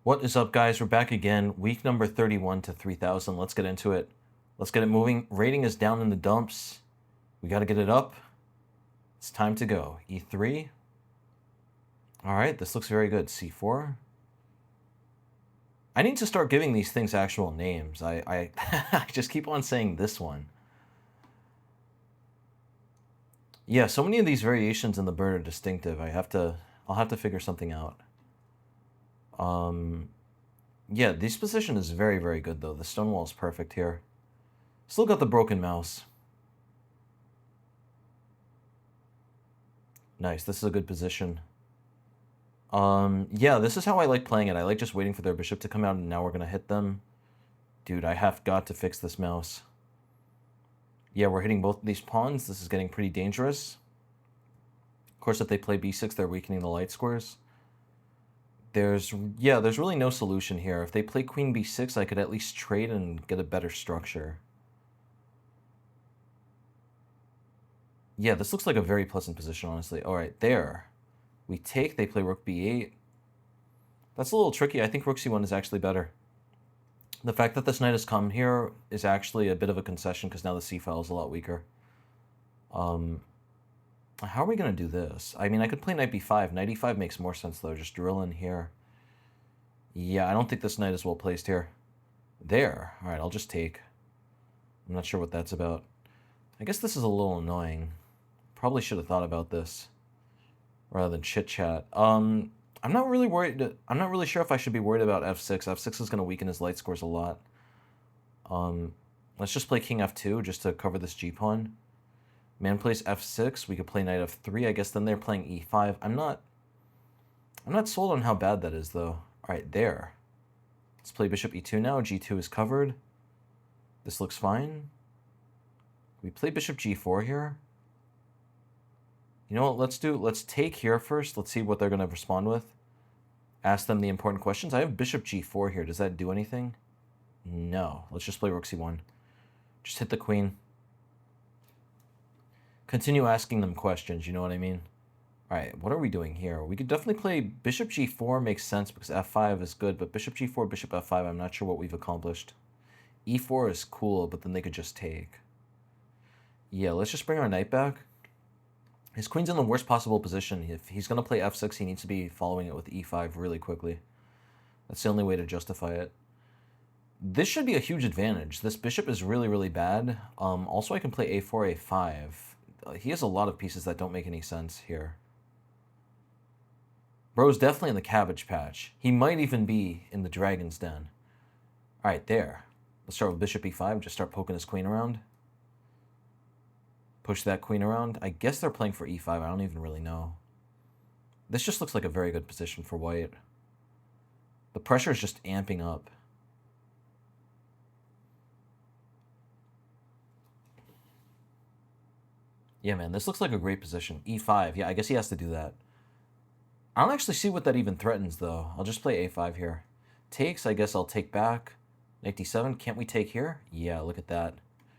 What is up, guys? We're back again. Week number 31 to 3000. Let's get into it. Let's get it moving. Rating is down in the dumps. We got to get it up. It's time to go. E3. All right, this looks very good. C4. I need to start giving these things actual names. I I just keep on saying this one. Yeah, so many of these variations in the bird are distinctive. I'll have to figure something out. Yeah, this position is very, very good though. The stonewall is perfect here. Still got the broken mouse. Nice, this is a good position. Yeah, this is how I like playing it. I like just waiting for their bishop to come out, and now we're gonna hit them. Dude, I have got to fix this mouse. Yeah, we're hitting both of these pawns. This is getting pretty dangerous. Of course, if they play b6, they're weakening the light squares. There's really no solution here. If they play queen b6, I could at least trade and get a better structure. Yeah, this looks like a very pleasant position, honestly. All right, there. We take, they play rook b8. That's a little tricky. I think rook c1 is actually better. The fact that this knight has come here is actually a bit of a concession because now the c file is a lot weaker. How are we going to do this? I mean, I could play knight b5. Knight e5 makes more sense, though. Just drill in here. Yeah, I don't think this knight is well placed here. There. All right, I'll just take. I'm not sure what that's about. I guess this is a little annoying. Probably should have thought about this rather than chit-chat. I'm not really worried. I'm not really sure if I should be worried about f6. f6 is going to weaken his light scores a lot. Let's just play king f2 just to cover this g-pawn. Man plays f6. We could play knight f3. I guess then they're playing e5. I'm not sold on how bad that is, though. All right, there. Let's play bishop e2 now. g2 is covered. This looks fine. We play bishop g4 here. You know what? Let's take here first. Let's see what they're going to respond with. Ask them the important questions. I have bishop g4 here. Does that do anything? No. Let's just play rook c1. Just hit the queen. Continue asking them questions, you know what I mean? All right, what are we doing here? We could definitely play bishop g4 makes sense because f5 is good, but bishop g4, bishop f5, I'm not sure what we've accomplished. e4 is cool, but then they could just take. Yeah, let's just bring our knight back. His queen's in the worst possible position. If he's going to play f6, he needs to be following it with e5 really quickly. That's the only way to justify it. This should be a huge advantage. This bishop is really, really bad. Also, I can play a4, a5. He has a lot of pieces that don't make any sense here. Bro's definitely in the Cabbage Patch. He might even be in the Dragon's Den. All right, there. Let's start with bishop e5. Just start poking his queen around. Push that queen around. I guess they're playing for e5. I don't even really know. This just looks like a very good position for white. The pressure is just amping up. Yeah, man, this looks like a great position. e5. Yeah, I guess he has to do that. I don't actually see what that even threatens, though. I'll just play a5 here. Takes, I guess I'll take back. Knight d7. Can't we take here? Yeah, look at that.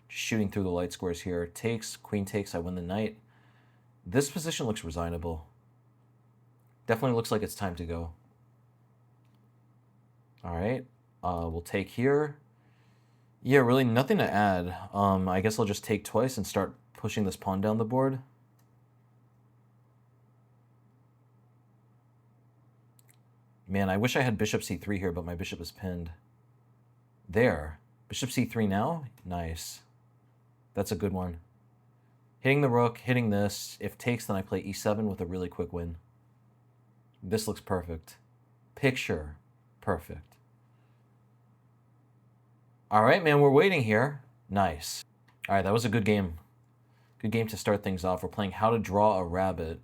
Just shooting through the light squares here. Takes, queen takes, I win the knight. This position looks resignable. Definitely looks like it's time to go. All right, we'll take here. Yeah, really nothing to add. I guess I'll just take twice and start pushing this pawn down the board. Man, I wish I had bishop c3 here, but my bishop is pinned. There. Bishop c3 now? Nice. That's a good one. Hitting the rook, hitting this. If takes, then I play e7 with a really quick win. This looks perfect. Picture perfect. All right, man, we're waiting here. Nice. All right, that was a good game. Good game to start things off. We're playing How to Draw a Rabbit.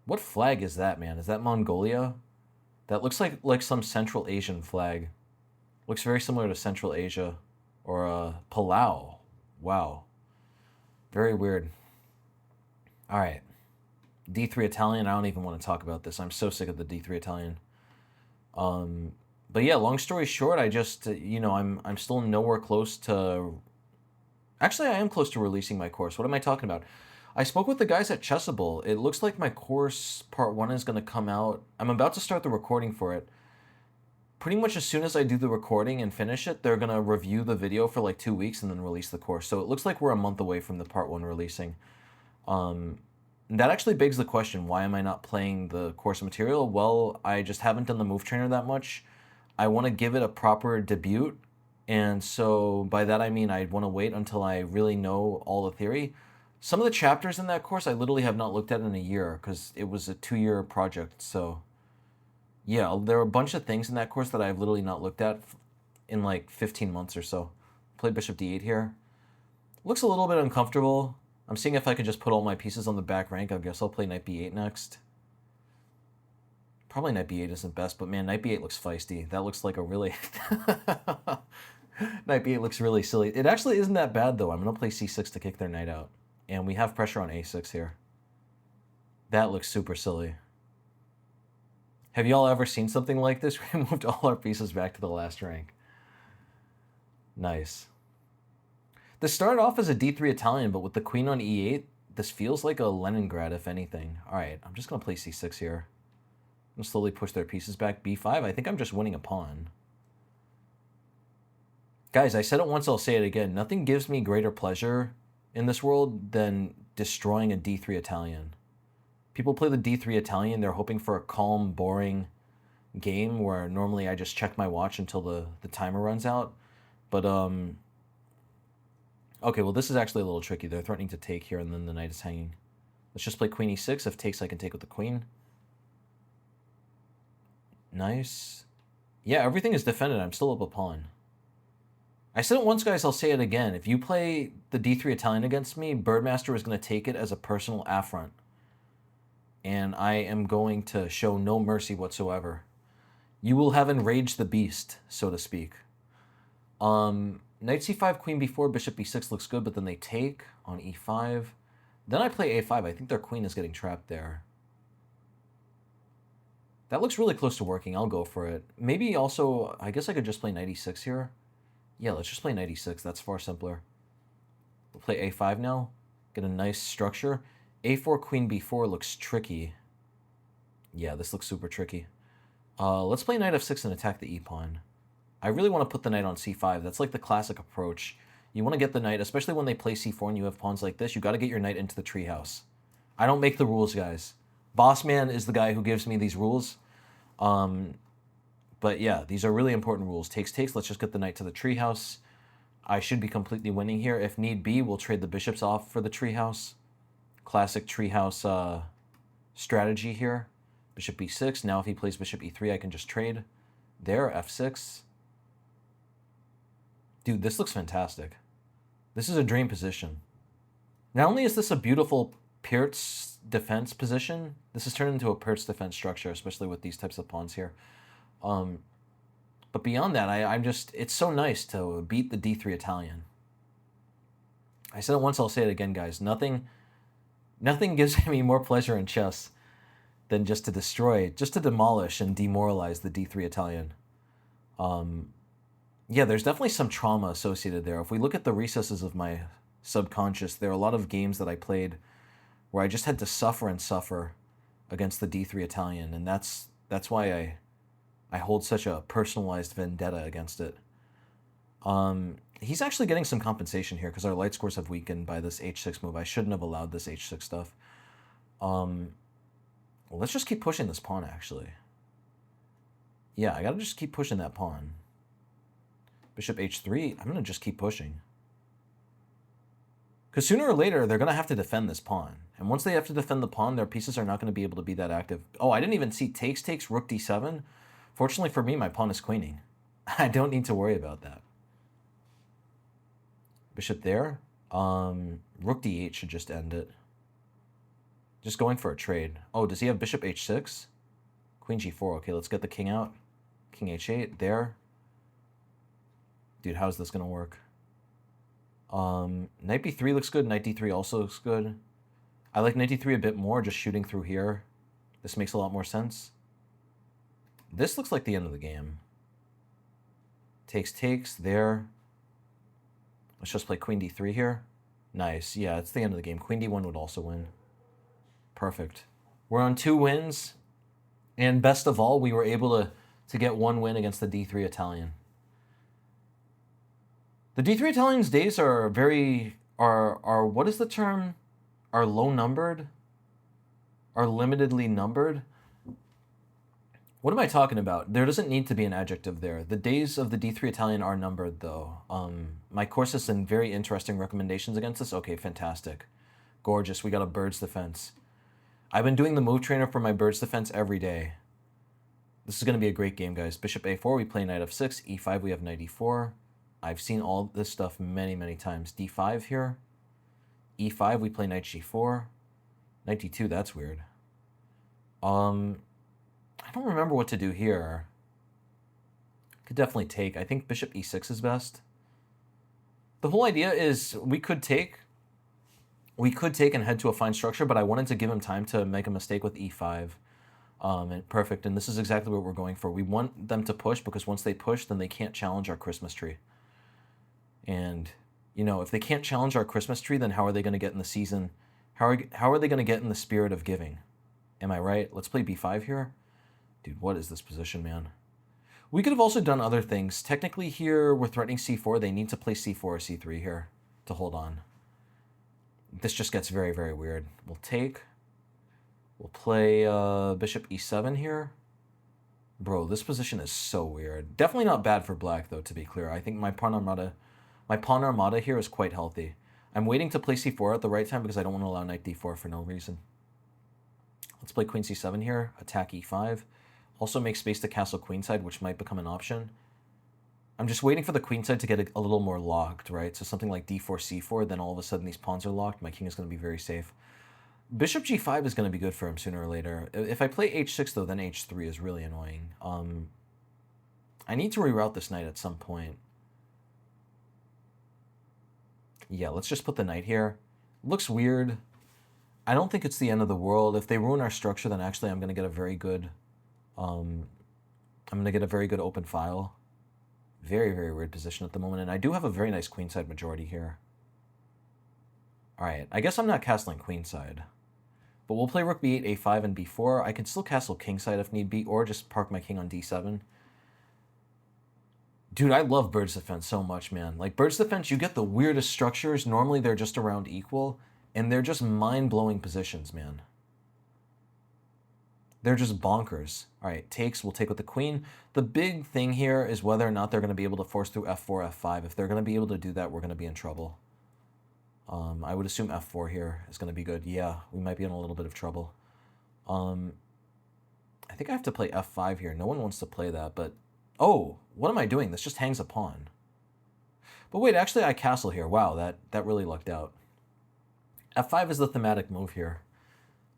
What flag is that, man? Is that Mongolia? That looks like some Central Asian flag. Looks very similar to Central Asia. Or Palau. Wow. Very weird. All right. D3 Italian. I don't even want to talk about this. I'm so sick of the D3 Italian. But yeah, long story short, I just, I'm still nowhere close to... Actually, I am close to releasing my course. What am I talking about? I spoke with the guys at Chessable. It looks like my course part 1 is going to come out. I'm about to start the recording for it. pretty much as soon as I do the recording and finish it, they're going to review the video for like 2 weeks and then release the course. So it looks like we're a month away from the part 1 releasing. That actually begs the question, why am I not playing the course material? Well, I just haven't done the move trainer that much. I want to give it a proper debut. And so by that I mean I want to wait until I really know all the theory. Some of the chapters in that course I literally have not looked at in a year because it was a 2-year project. So yeah, there are a bunch of things in that course that I've literally not looked at in like 15 months or so. Play bishop d8 here. Looks a little bit uncomfortable. I'm seeing if I can just put all my pieces on the back rank. I guess I'll play knight b8 next. Probably knight b8 isn't best, but man, knight b8 looks feisty. That looks like a really... Knight b8 looks really silly. It actually isn't that bad, though. I'm going to play c6 to kick their knight out. And we have pressure on a6 here. That looks super silly. Have y'all ever seen something like this? We moved all our pieces back to the last rank. Nice. This started off as a d3 Italian, but with the queen on e8, this feels like a Leningrad, if anything. All right, I'm just going to play c6 here. I'm going to slowly push their pieces back. b5, I think I'm just winning a pawn. Guys, I said it once, I'll say it again. Nothing gives me greater pleasure in this world than destroying a d3 Italian. People play the d3 Italian, they're hoping for a calm, boring game where normally I just check my watch until the timer runs out. But, okay, well, this is actually a little tricky. They're threatening to take here, and then the knight is hanging. Let's just play queen e6. If takes, I can take with the queen. Nice. Yeah, everything is defended. I'm still up a pawn. I said it once, guys, I'll say it again. If you play the d3 Italian against me, Birdmaster is going to take it as a personal affront. And I am going to show no mercy whatsoever. You will have enraged the beast, so to speak. Knight c5, queen b4, bishop b6 looks good, but then they take on e5. Then I play a5. I think their queen is getting trapped there. That looks really close to working. I'll go for it. Maybe also, I guess I could just play knight e6 here. Yeah, let's just play knight e6. That's far simpler. We'll play a5 now. Get a nice structure. a4, queen b4 looks tricky. Yeah, this looks super tricky. Let's play knight f6 and attack the e-pawn. I really want to put the knight on c5. That's like the classic approach. You want to get the knight, especially when they play c4 and you have pawns like this, you got to get your knight into the treehouse. I don't make the rules, guys. Bossman is the guy who gives me these rules. But yeah, these are really important rules. Takes, takes. Let's just get the knight to the treehouse. I should be completely winning here. If need be, we'll trade the bishops off for the treehouse. Classic treehouse strategy here. Bishop b6. Now if he plays bishop e3, I can just trade. There, f6. Dude, this looks fantastic. This is a dream position. Not only is this a beautiful Pirc defense position, this is turned into a Pirc defense structure, especially with these types of pawns here. But beyond that, I'm just, it's so nice to beat the d3 Italian. I said it once, I'll say it again, guys. Nothing gives me more pleasure in chess than just to destroy, just to demolish and demoralize the d3 Italian. Yeah, there's definitely some trauma associated there. If we look at the recesses of my subconscious, there are a lot of games that I played where I just had to suffer and suffer against the d3 Italian, and that's why I hold such a personalized vendetta against it. He's actually getting some compensation here because our light scores have weakened by this h6 move. I shouldn't have allowed this h6 stuff. Let's just keep pushing this pawn, actually. Yeah, I gotta just keep pushing that pawn. Bishop h3, I'm gonna just keep pushing. Because sooner or later, they're gonna have to defend this pawn. And once they have to defend the pawn, their pieces are not gonna be able to be that active. Oh, I didn't even see takes, takes, rook d7. Fortunately for me, my pawn is queening. I don't need to worry about that. Bishop there. Rook d8 should just end it. Just going for a trade. Oh, does he have bishop h6? Queen g4. Okay, let's get the king out. King h8. There. Dude, how's this going to work? Knight b3 looks good. Knight d3 also looks good. I like knight d3 a bit more, just shooting through here. This makes a lot more sense. This looks like the end of the game. Takes, takes. There. Let's just play queen d3 here. Nice. Yeah, it's the end of the game. Queen d1 would also win. Perfect. We're on 2 wins. And best of all, we were able to to get one win against the D3 Italian. The D3 Italian's days are what is the term? Are low numbered? Are limitedly numbered? What am I talking about? There doesn't need to be an adjective there. The days of the D3 Italian are numbered, though. My course has some very interesting recommendations against this. Okay, fantastic. Gorgeous. We got a bird's defense. I've been doing the move trainer for my bird's defense every day. This is going to be a great game, guys. Bishop A4, we play knight f6. E5, we have knight E4. I've seen all this stuff many, many times. D5 here. E5, we play knight G4. Knight D2, that's weird. I don't remember what to do here. Could definitely take. I think bishop E6 is best. The whole idea is we could take and head to a fine structure, but I wanted to give him time to make a mistake with E5. And perfect, and this is exactly what we're going for. We want them to push, because once they push, then they can't challenge our Christmas tree. And, you know, if they can't challenge our Christmas tree, then how are they going to get in the season? How are they going to get in the spirit of giving? Am I right? Let's play B5 here. Dude, what is this position, man? We could have also done other things. Technically here, we're threatening C4. They need to play C4 or C3 here to hold on. This just gets very, very weird. We'll take. We'll play bishop E7 here. Bro, this position is so weird. Definitely not bad for black, though, to be clear. I think my pawn armada here is quite healthy. I'm waiting to play C4 at the right time because I don't want to allow knight D4 for no reason. Let's play queen C7 here. Attack E5. Also make space to castle queenside, which might become an option. I'm just waiting for the queenside to get a little more locked, right? So something like D4, C4, then all of a sudden these pawns are locked. My king is going to be very safe. Bishop G5 is going to be good for him sooner or later. If I play H6, though, then H3 is really annoying. I need to reroute this knight at some point. Yeah, let's just put the knight here. Looks weird. I don't think it's the end of the world. If they ruin our structure, then actually I'm going to get a very good... I'm going to get a very good open file. Very, very weird position at the moment. And I do have a very nice queenside majority here. Alright, I guess I'm not castling queenside. But we'll play rook b8, a5, and b4. I can still castle kingside if need be, or just park my king on d7. Dude, I love bird's defense so much, man. Like, bird's defense, you get the weirdest structures. Normally they're just around equal, and they're just mind-blowing positions, man. They're just bonkers. All right, takes, we'll take with the queen. The big thing here is whether or not they're going to be able to force through f4, f5. If they're going to be able to do that, we're going to be in trouble. I would assume f4 here is going to be good. Yeah, we might be in a little bit of trouble. I think I have to play f5 here. No one wants to play that, but... Oh, what am I doing? This just hangs a pawn. But wait, actually I castle here. Wow, that really lucked out. f5 is the thematic move here.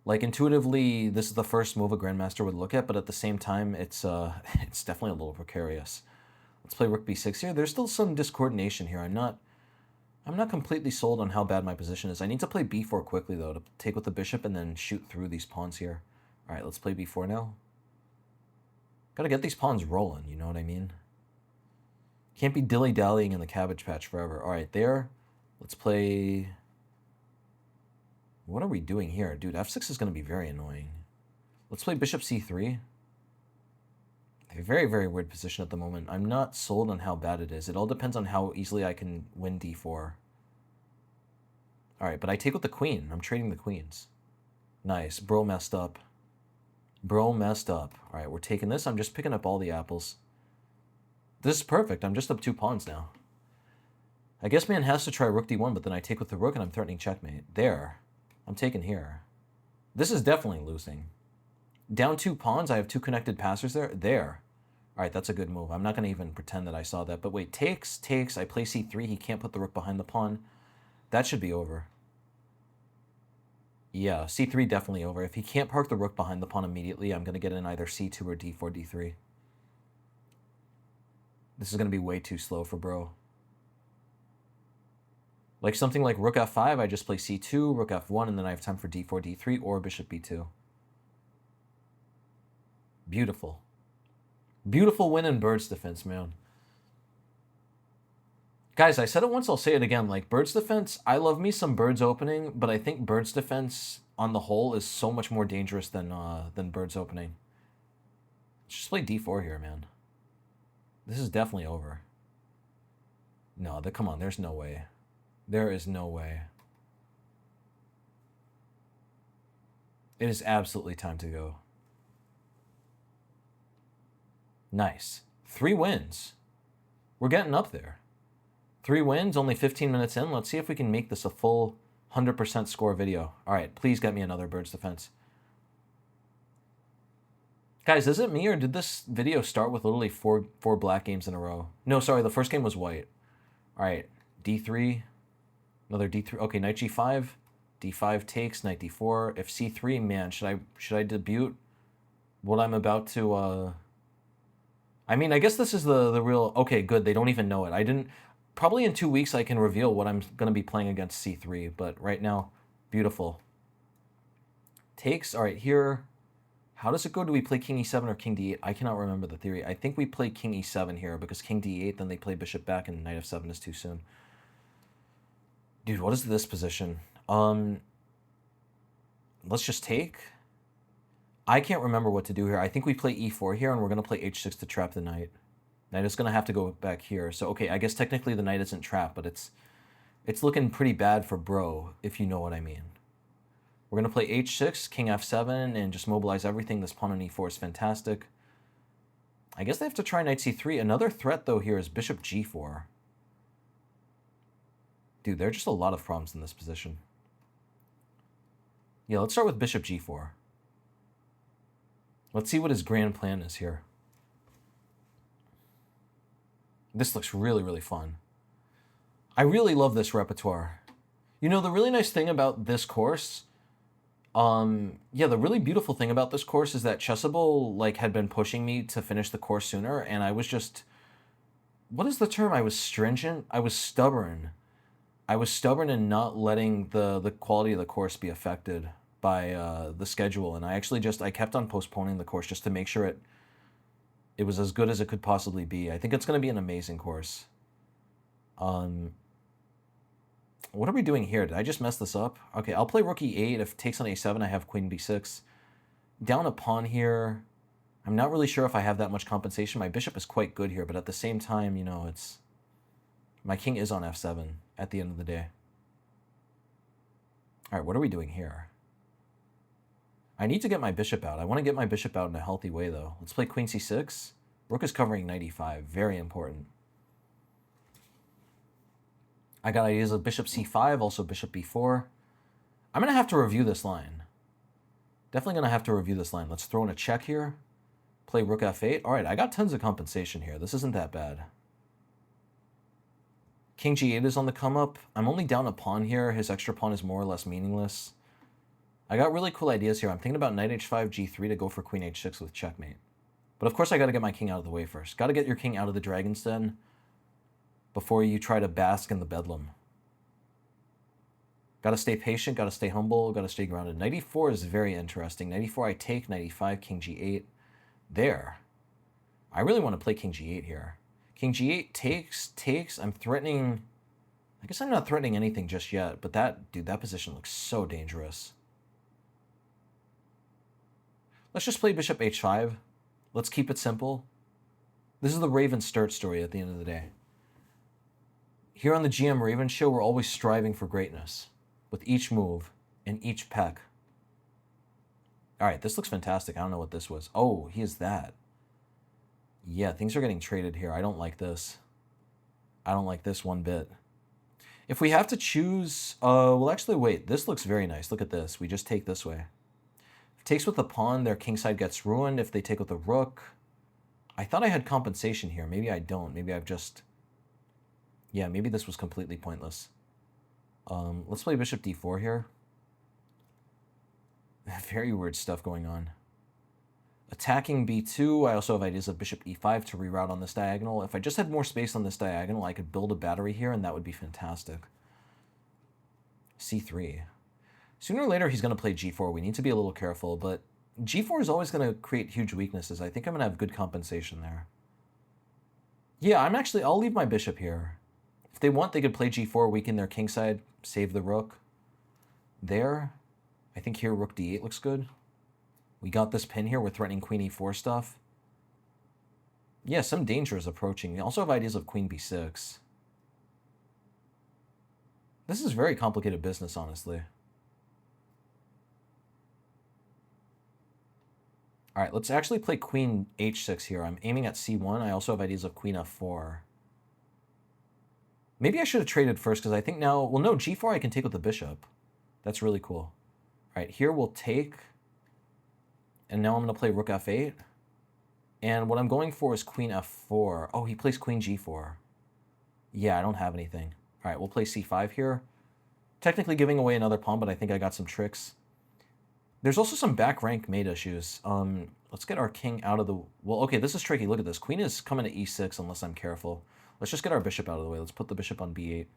Like, intuitively, this is the first move a grandmaster would look at, but at the same time, it's definitely a little precarious. Let's play rook b6 here. There's still some discoordination here. I'm not completely sold on how bad my position is. I need to play b4 quickly, though, to take with the bishop and then shoot through these pawns here. All right, let's play b4 now. Gotta get these pawns rolling, you know what I mean? Can't be dilly-dallying in the cabbage patch forever. All right, there. Let's play... What are we doing here? Dude, f6 is going to be very annoying. Let's play bishop c3. A very, very weird position at the moment. I'm not sold on how bad it is. It all depends on how easily I can win d4. All right, but I take with the queen. I'm trading the queens. Nice. Bro messed up. Bro messed up. All right, we're taking this. I'm just picking up all the apples. This is perfect. I'm just up 2 pawns now. I guess man has to try rook d1, but then I take with the rook and I'm threatening checkmate. There. I'm taking here. This is definitely losing. Down 2 pawns. I have 2 connected passers there. There. All right, that's a good move. I'm not going to even pretend that I saw that. But wait, takes. I play c3. He can't put the rook behind the pawn. That should be over. Yeah, c3 definitely over. If he can't park the rook behind the pawn immediately, I'm going to get in either c2 or d4, d3. This is going to be way too slow for bro. Like something like rook f5, I just play c2, rook f1, and then I have time for d4, d3, or bishop b2. Beautiful. Beautiful win in bird's defense, man. Guys, I said it once, I'll say it again. Like, bird's defense, I love me some bird's opening, but I think bird's defense on the whole is so much more dangerous than bird's opening. Let's just play d4 here, man. This is definitely over. No, come on, there's no way. There is no way. It is absolutely time to go. Nice. 3 wins. We're getting up there. 3 wins, only 15 minutes in. Let's see if we can make this a full 100% score video. All right, please get me another Bird's Defense. Guys, is it me or did this video start with literally four black games in a row? No, sorry, the first game was white. All right, d3, another d3. Okay, knight g5, d5 takes, knight d4. If c3, man, should I debut what I'm about to? I mean, I guess this is the real. Okay, good. They don't even know it. I didn't. Probably in 2 weeks I can reveal what I'm gonna be playing against c3. But right now, beautiful. Takes. All right, here. How does it go? Do we play king e7 or king d8? I cannot remember the theory. I think we play king e7 here because king d8, then they play bishop back and knight f7 is too soon. Dude, what is this position? Let's just take. I can't remember what to do here. I think we play e4 here, and we're going to play h6 to trap the knight. Knight is going to have to go back here. So, okay, I guess technically the knight isn't trapped, but it's looking pretty bad for bro, if you know what I mean. We're going to play h6, king f7, and just mobilize everything. This pawn on e4 is fantastic. I guess they have to try knight c3. Another threat, though, here is bishop g4. Dude, there are just a lot of problems in this position. Yeah, let's start with bishop g4. Let's see what his grand plan is here. This looks really, really fun. I really love this repertoire. You know, the really nice thing about this course... yeah, the really beautiful thing about this course is that Chessable, like, had been pushing me to finish the course sooner, and I was just... What is the term? I was stringent? I was stubborn. I was stubborn in not letting the quality of the course be affected by the schedule, and I kept on postponing the course just to make sure it was as good as it could possibly be. I think it's going to be an amazing course. What are we doing here? Did I just mess this up? Okay, I'll play rook e8. If it takes on a7, I have queen b6. Down a pawn here. I'm not really sure if I have that much compensation. My bishop is quite good here, but at the same time, you know, my king is on f7 at the end of the day. All right, what are we doing here? I need to get my bishop out. I want to get my bishop out in a healthy way, though. Let's play queen c6. Rook is covering knight e5. Very important. I got ideas of bishop c5, also bishop b4. I'm going to have to review this line. Definitely going to have to review this line. Let's throw in a check here. Play rook f8. All right, I got tons of compensation here. This isn't that bad. King g8 is on the come up. I'm only down a pawn here. His extra pawn is more or less meaningless. I got really cool ideas here. I'm thinking about knight h5, g3 to go for queen h6 with checkmate. But of course I got to get my king out of the way first. Got to get your king out of the dragon's den before you try to bask in the bedlam. Got to stay patient, got to stay humble, got to stay grounded. Knight e4 is very interesting. Knight e4 I take, knight e5, king g8. There. I really want to play king g8 here. King g8 takes. I'm threatening... I guess I'm not threatening anything just yet, but that position looks so dangerous. Let's just play bishop h5. Let's keep it simple. This is the Raven Sturt story at the end of the day. Here on the GM Raven Show, we're always striving for greatness with each move and each peck. All right, this looks fantastic. I don't know what this was. Oh, he is that. Yeah, things are getting traded here. I don't like this. I don't like this one bit. If we have to choose... well, actually, wait. This looks very nice. Look at this. We just take this way. If it takes with the pawn, their kingside gets ruined. If they take with the rook... I thought I had compensation here. Maybe I don't. Maybe I've just... Yeah, maybe this was completely pointless. Let's play bishop d4 here. Very weird stuff going on. Attacking b2, I also have ideas of bishop e5 to reroute on this diagonal. If I just had more space on this diagonal, I could build a battery here, and that would be fantastic. c3. Sooner or later, he's going to play g4. We need to be a little careful, but g4 is always going to create huge weaknesses. I think I'm going to have good compensation there. Yeah, I'll leave my bishop here. If they want, they could play g4, weaken their kingside, save the rook. There. I think here rook d8 looks good. We got this pin here. We're threatening queen e4 stuff. Yeah, some danger is approaching. You also have ideas of queen b6. This is very complicated business, honestly. All right, let's actually play queen h6 here. I'm aiming at c1. I also have ideas of queen f4. Maybe I should have traded first because I think now... Well, no, g4 I can take with the bishop. That's really cool. All right, here we'll take... And now I'm going to play rook f8. And what I'm going for is queen f4. Oh, he plays queen g4. Yeah, I don't have anything. All right, we'll play c5 here. Technically giving away another pawn, but I think I got some tricks. There's also some back rank mate issues. Let's get our king out of the... Well, okay, this is tricky. Look at this. Queen is coming to e6 unless I'm careful. Let's just get our bishop out of the way. Let's put the bishop on b8.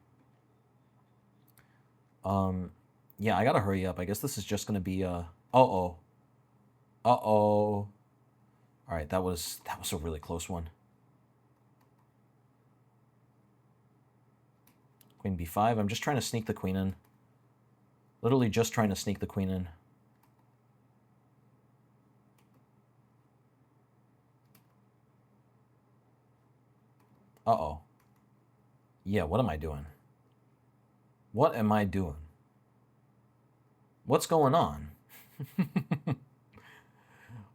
Yeah, I gotta hurry up. I guess this is just gonna be uh-oh. Uh-oh. All right, that was a really close one. Queen b5. I'm just trying to sneak the queen in. Literally just trying to sneak the queen in. Uh-oh. Yeah, what am I doing? What am I doing? What's going on?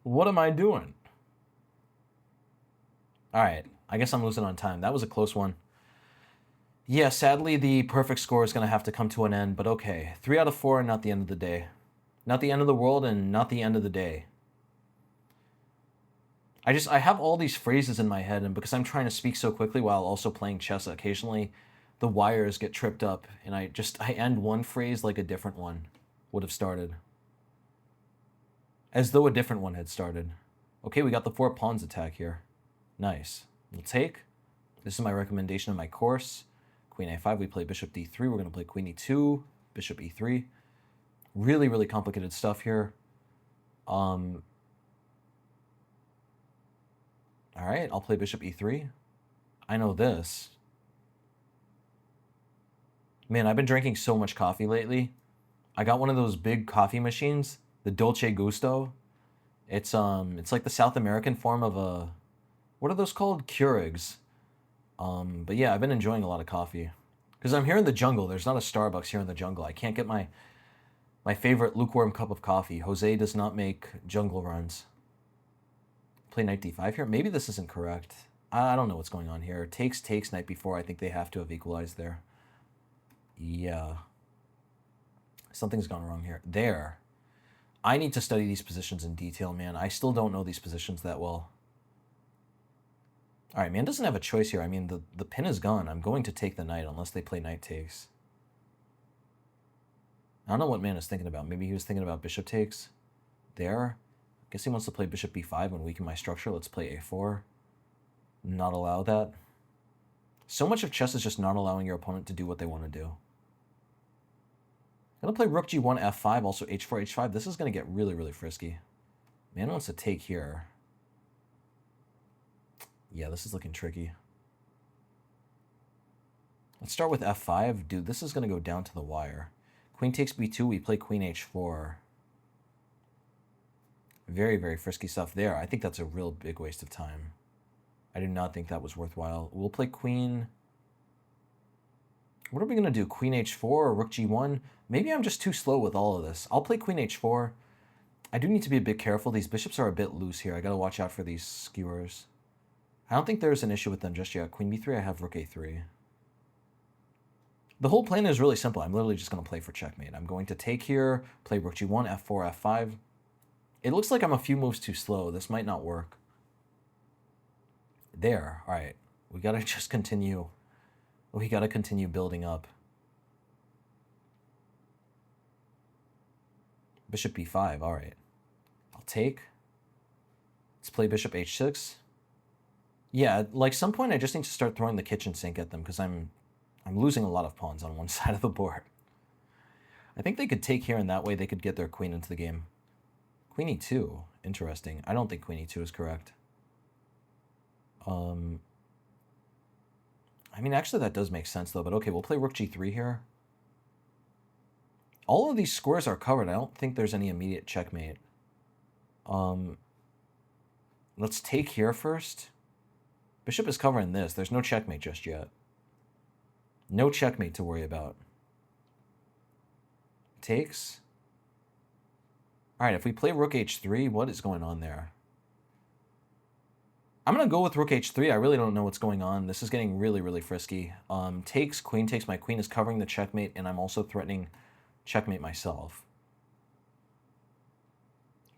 What am I doing? All right, I guess I'm losing on time. That was a close one. Yeah, sadly, the perfect score is going to have to come to an end, but okay. 3 out of 4 and not the end of the day. Not the end of the world and not the end of the day. I have all these phrases in my head, and because I'm trying to speak so quickly while also playing chess occasionally, the wires get tripped up, and I end one phrase like a different one would have started. As though a different one had started. Okay, we got the 4 pawns attack here. Nice. We'll take. This is my recommendation in my course. Queen a5, we play bishop d3. We're going to play queen e2, bishop e3. Really, really complicated stuff here. All right, I'll play bishop e3. I know this. Man, I've been drinking so much coffee lately. I got one of those big coffee machines, the Dolce Gusto. It's like the South American form of a... What are those called? Keurigs. But yeah, I've been enjoying a lot of coffee. Because I'm here in the jungle. There's not a Starbucks here in the jungle. I can't get my favorite lukewarm cup of coffee. Jose does not make jungle runs. Play knight d5 here. Maybe this isn't correct. I don't know what's going on here. Takes, knight b4. I think they have to have equalized there. Yeah. Something's gone wrong here. There. I need to study these positions in detail, man. I still don't know these positions that well. All right, man doesn't have a choice here. I mean, the pin is gone. I'm going to take the knight unless they play knight takes. I don't know what man is thinking about. Maybe he was thinking about bishop takes. There. Guess he wants to play bishop b5 and weaken my structure. Let's play a4. Not allow that. So much of chess is just not allowing your opponent to do what they want to do. I'm going to play rook g1, f5, also h4, h5. This is going to get really, really frisky. Man wants to take here. Yeah, this is looking tricky. Let's start with f5. Dude, this is going to go down to the wire. Queen takes b2. We play queen h4. Very, very frisky stuff there. I think that's a real big waste of time. I do not think that was worthwhile. We'll play queen... What are we going to do? Queen h4 or rook g1? Maybe I'm just too slow with all of this. I'll play queen h4. I do need to be a bit careful. These bishops are a bit loose here. I got to watch out for these skewers. I don't think there's an issue with them just yet. Queen b3, I have rook a3. The whole plan is really simple. I'm literally just going to play for checkmate. I'm going to take here, play rook g1, f4, f5. It looks like I'm a few moves too slow. This might not work. There. All right. We got to just continue. We got to continue building up. Bishop b5. All right. I'll take. Let's play bishop h6. Yeah, like some point I just need to start throwing the kitchen sink at them because I'm losing a lot of pawns on one side of the board. I think they could take here, and that way they could get their queen into the game. Queen e2. Interesting. I don't think queen e2 is correct. I mean, actually, that does make sense, though. But okay, we'll play rook g3 here. All of these squares are covered. I don't think there's any immediate checkmate. Let's take here first. Bishop is covering this. There's no checkmate just yet. No checkmate to worry about. Takes. All right, if we play rook h3, what is going on there? I'm going to go with rook h3. I really don't know what's going on. This is getting really, really frisky. Takes, queen takes. My queen is covering the checkmate, and I'm also threatening checkmate myself.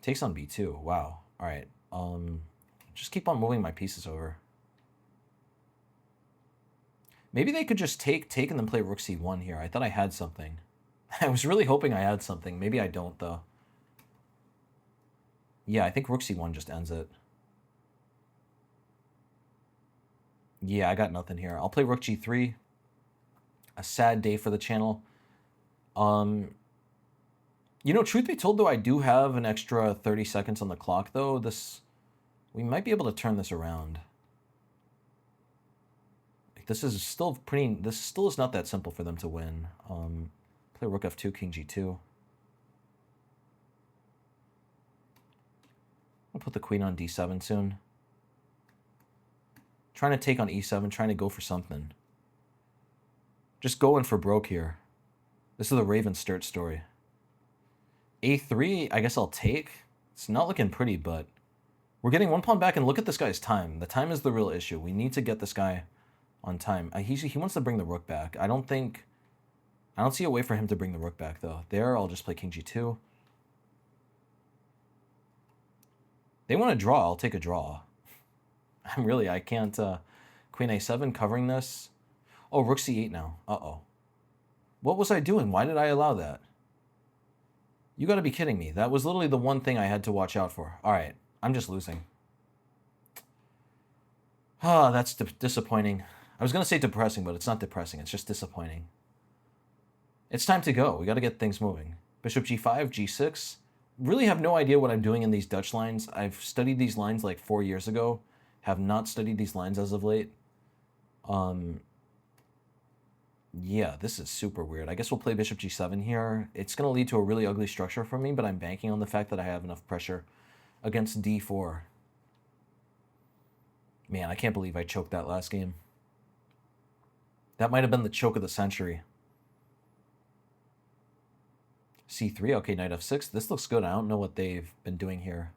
Takes on b2. Wow. All right. Just keep on moving my pieces over. Maybe they could just take, and then play rook c1 here. I thought I had something. I was really hoping I had something. Maybe I don't, though. Yeah, I think rook c1 just ends it. Yeah, I got nothing here. I'll play rook g3. A sad day for the channel. You know, truth be told, though, I do have an extra 30 seconds on the clock, though. We might be able to turn this around. This still is not that simple for them to win. Play rook f2, king g2. I'll put the queen on d7 soon. Trying to take on e7, trying to go for something. Just going for broke here. This is the Raven Sturt story. a3, I guess I'll take. It's not looking pretty, but we're getting one pawn back, and look at this guy's time. The time is the real issue. We need to get this guy on time. He wants to bring the rook back. I don't see a way for him to bring the rook back, though. There, I'll just play king g2. They want to draw. I'll take a draw. I can't. Queen a7 covering this. Oh, rook c8 now. Uh-oh. What was I doing? Why did I allow that? You got to be kidding me. That was literally the one thing I had to watch out for. All right. I'm just losing. Ah, that's disappointing. I was going to say depressing, but it's not depressing. It's just disappointing. It's time to go. We got to get things moving. Bishop g5, g6. Really have no idea what I'm doing in these Dutch lines. I've studied these lines like 4 years ago. Have not studied these lines as of late. Yeah, this is super weird. I guess we'll play bishop g7 here. It's going to lead to a really ugly structure for me, but I'm banking on the fact that I have enough pressure against d4. Man, I can't believe I choked that last game. That might have been the choke of the century. c3, okay, knight f6. This looks good. I don't know what they've been doing here.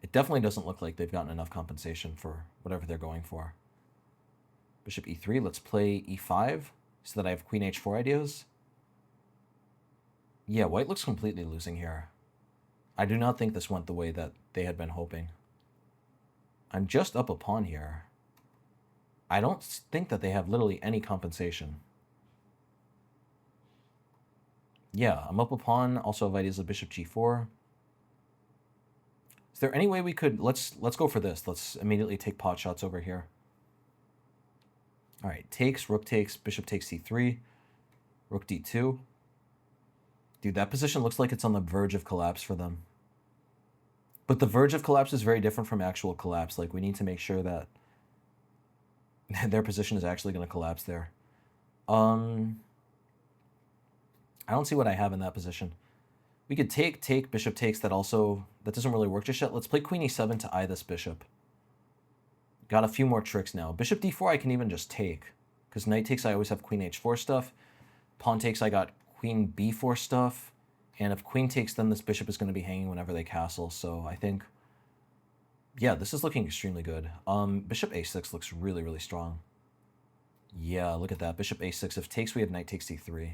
It definitely doesn't look like they've gotten enough compensation for whatever they're going for. Bishop e3, let's play e5 so that I have queen h4 ideas. Yeah, white looks completely losing here. I do not think this went the way that they had been hoping. I'm just up a pawn here. I don't think that they have literally any compensation. Yeah, I'm up a pawn. Also have ideas of bishop g4. Is there any way we could... Let's go for this. Let's immediately take pot shots over here. All right, takes, rook takes, bishop takes c3, rook d2. Dude, that position looks like it's on the verge of collapse for them. But the verge of collapse is very different from actual collapse. Like, we need to make sure that their position is actually going to collapse there. I don't see what I have in that position. We could take, bishop takes. That doesn't really work just yet. Let's play queen e7 to eye this bishop. Got a few more tricks now. Bishop d4 I can even just take, because knight takes I always have queen h4 stuff. Pawn takes I got queen b4 stuff. And if queen takes, then this bishop is going to be hanging whenever they castle. So I think, yeah, this is looking extremely good. Bishop a6 looks really, really strong. Yeah, look at that. Bishop a6. If takes, we have knight takes c3.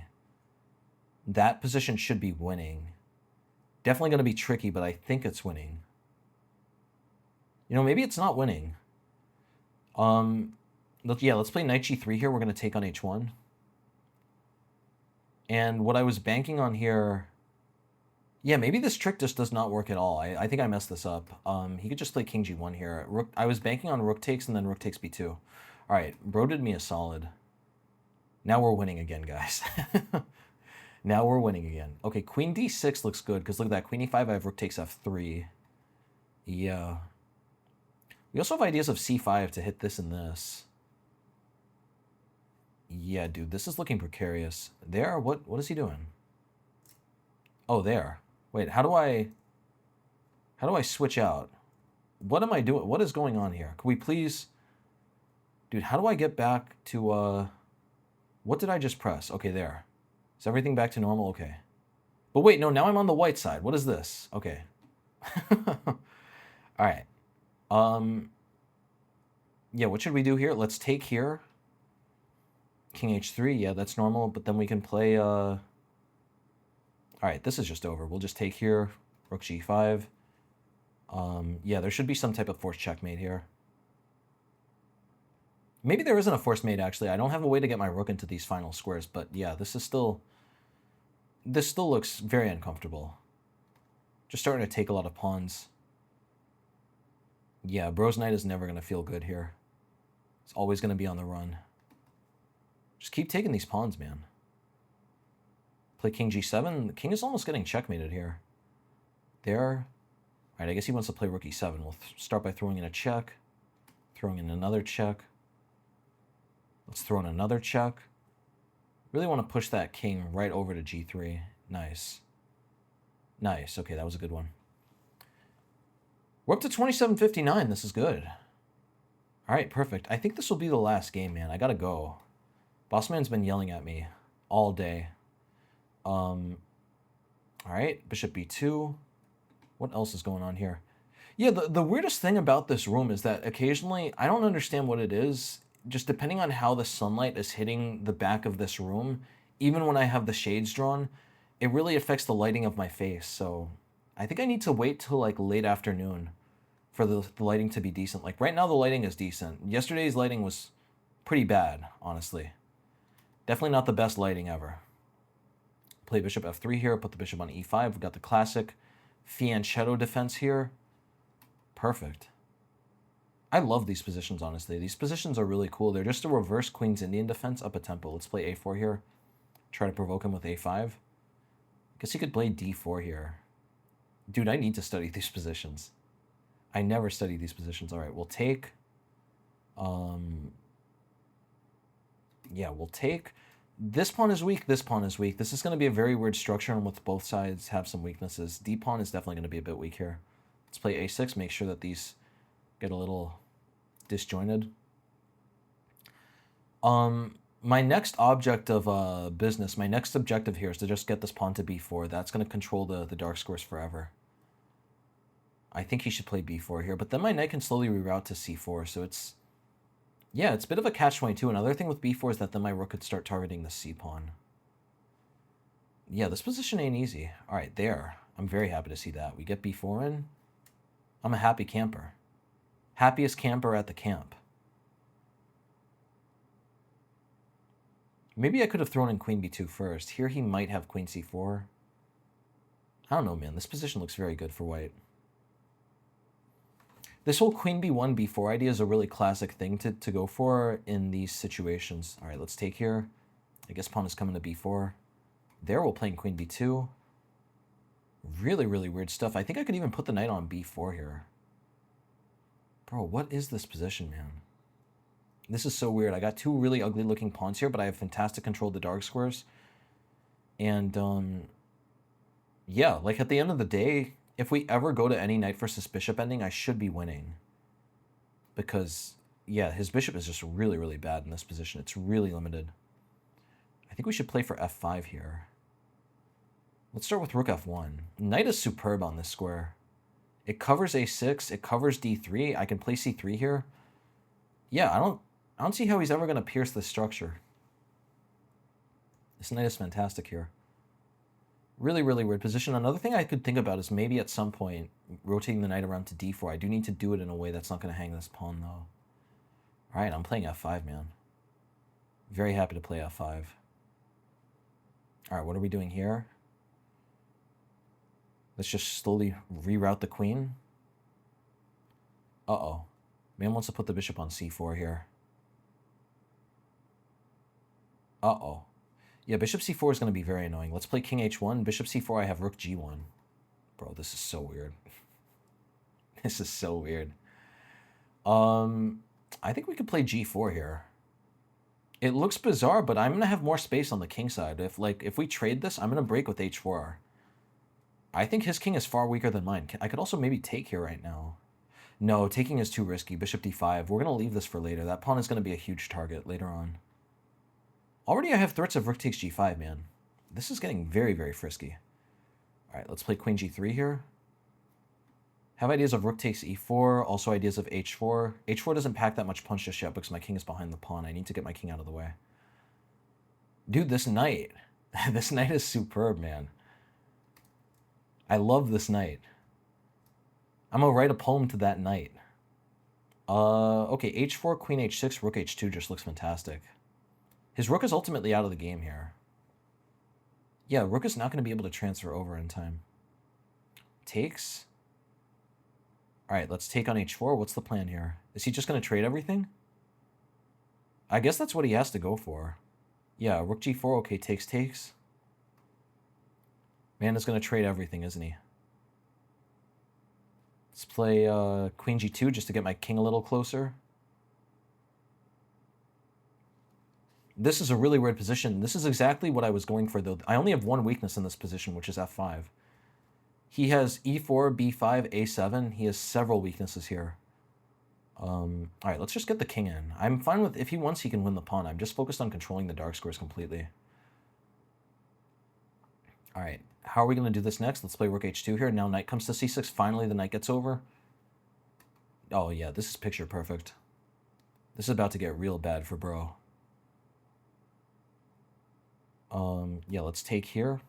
That position should be winning. Definitely going to be tricky, but I think it's winning. You know, maybe it's not winning. Yeah, let's play knight g3 here. We're going to take on h1. And what I was banking on here... Yeah, maybe this trick just does not work at all. I think I messed this up. He could just play king g1 here. I was banking on rook takes and then rook takes b2. All right, bro did me a solid. Now we're winning again, guys. Now we're winning again. Okay, queen d6 looks good, because look at that. Queen e5, I have rook takes f3. Yeah. We also have ideas of c5 to hit this and this. Yeah, dude, this is looking precarious. There, what is he doing? Oh, there. Wait, how do I switch out? What am I doing? What is going on here? Could we please... Dude, how do I get back to, what did I just press? Okay, there. Is everything back to normal? Okay. But wait, no, now I'm on the white side. What is this? Okay. All right. Yeah, what should we do here? Let's take here. King h3, yeah, that's normal, but then we can play, all right, this is just over. We'll just take here, rook g5. Yeah, there should be some type of forced checkmate here. Maybe there isn't a forced mate, actually. I don't have a way to get my rook into these final squares, but yeah, this still looks very uncomfortable. Just starting to take a lot of pawns. Yeah, bro's knight is never going to feel good here. It's always going to be on the run. Just keep taking these pawns, man. Play king g7. The king is almost getting checkmated here. There. All right, I guess he wants to play rook e7. We'll start by throwing in a check. Throwing in another check. Let's throw in another check. Really want to push that king right over to g3. Nice. Nice. Okay, that was a good one. We're up to 27:59. This is good. All right, perfect. I think this will be the last game, man. I gotta go. Bossman's been yelling at me all day. All right, bishop b2. What else is going on here? Yeah, the weirdest thing about this room is that occasionally, I don't understand what it is, just depending on how the sunlight is hitting the back of this room, even when I have the shades drawn, it really affects the lighting of my face. So I think I need to wait till like late afternoon for the lighting to be decent. Like right now the lighting is decent. Yesterday's lighting was pretty bad, honestly. Definitely not the best lighting ever. Play bishop f3 here, put the bishop on e5. We've got the classic fianchetto defense here. Perfect. I love these positions, honestly. These positions are really cool. They're just a reverse Queen's Indian defense up a tempo. Let's play a4 here. Try to provoke him with a5. Guess he could play d4 here. Dude, I need to study these positions. I never study these positions. All right, we'll take... yeah, we'll take... This pawn is weak, this pawn is weak. This is going to be a very weird structure in which both sides have some weaknesses. D pawn is definitely going to be a bit weak here. Let's play a6, make sure that these get a little disjointed. My next object of business, my next objective here is to just get this pawn to b4. That's going to control the dark squares forever. I think he should play b4 here, but then my knight can slowly reroute to c4, so it's... Yeah, it's a bit of a catch-22. Another thing with b4 is that then my rook could start targeting the c-pawn. Yeah, this position ain't easy. All right, there. I'm very happy to see that. We get b4 in. I'm a happy camper. Happiest camper at the camp. Maybe I could have thrown in queen b2 first. Here he might have queen c4. I don't know, man. This position looks very good for white. This whole queen b1, b4 idea is a really classic thing to go for in these situations. All right, let's take here. I guess pawn is coming to b4. There, we're playing queen b2. Really, really weird stuff. I think I could even put the knight on b4 here. Bro, what is this position, man? This is so weird. I got two really ugly looking pawns here, but I have fantastic control of the dark squares. And, yeah, like at the end of the day, if we ever go to any knight versus bishop ending, I should be winning. Because, yeah, his bishop is just really, really bad in this position. It's really limited. I think we should play for f5 here. Let's start with rook f1. Knight is superb on this square. It covers a6. It covers d3. I can play c3 here. Yeah, I don't see how he's ever going to pierce this structure. This knight is fantastic here. Really, really weird position. Another thing I could think about is maybe at some point rotating the knight around to d4. I do need to do it in a way that's not going to hang this pawn, though. All right, I'm playing f5, man. Very happy to play f5. All right, what are we doing here? Let's just slowly reroute the queen. Uh-oh. Man wants to put the bishop on c4 here. Uh-oh. Yeah, bishop c4 is going to be very annoying. Let's play king h1. Bishop c4, I have rook g1. Bro, this is so weird. This is so weird. I think we could play g4 here. It looks bizarre, but I'm going to have more space on the king side. If we trade this, I'm going to break with h4. I think his king is far weaker than mine. I could also maybe take here right now. No, taking is too risky. Bishop d5. We're going to leave this for later. That pawn is going to be a huge target later on. Already I have threats of rook takes g5, man. This is getting very, very frisky. All right, let's play queen g3 here. Have ideas of rook takes e4, also ideas of h4. h4 doesn't pack that much punch just yet because my king is behind the pawn. I need to get my king out of the way. Dude, this knight. This knight is superb, man. I love this knight. I'm going to write a poem to that knight. Okay, h4, queen h6, rook h2 just looks fantastic. His rook is ultimately out of the game here. Yeah, rook is not going to be able to transfer over in time. Takes. All right, let's take on h4. What's the plan here? Is he just going to trade everything? I guess that's what he has to go for. Yeah, rook g4. Okay, takes. Man is going to trade everything, isn't he? Let's play queen g2 just to get my king a little closer. This is a really weird position. This is exactly what I was going for, though. I only have one weakness in this position, which is f5. He has e4, b5, a7. He has several weaknesses here. All right, let's just get the king in. I'm fine with, if he wants, he can win the pawn. I'm just focused on controlling the dark squares completely. All right, how are we going to do this next? Let's play rook h2 here. Now knight comes to c6. Finally, the knight gets over. Oh, yeah, this is picture perfect. This is about to get real bad for bro. Yeah, let's take here.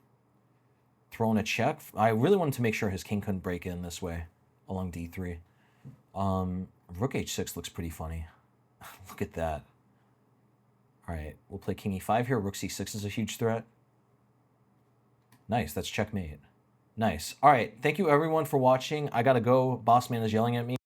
Throw in a check. I really wanted to make sure his king couldn't break in this way along d3. Rook h6 looks pretty funny. Look at that. All right, we'll play king e5 here. Rook c6 is a huge threat. Nice, that's checkmate. Nice. All right, thank you everyone for watching. I gotta go. Boss man is yelling at me.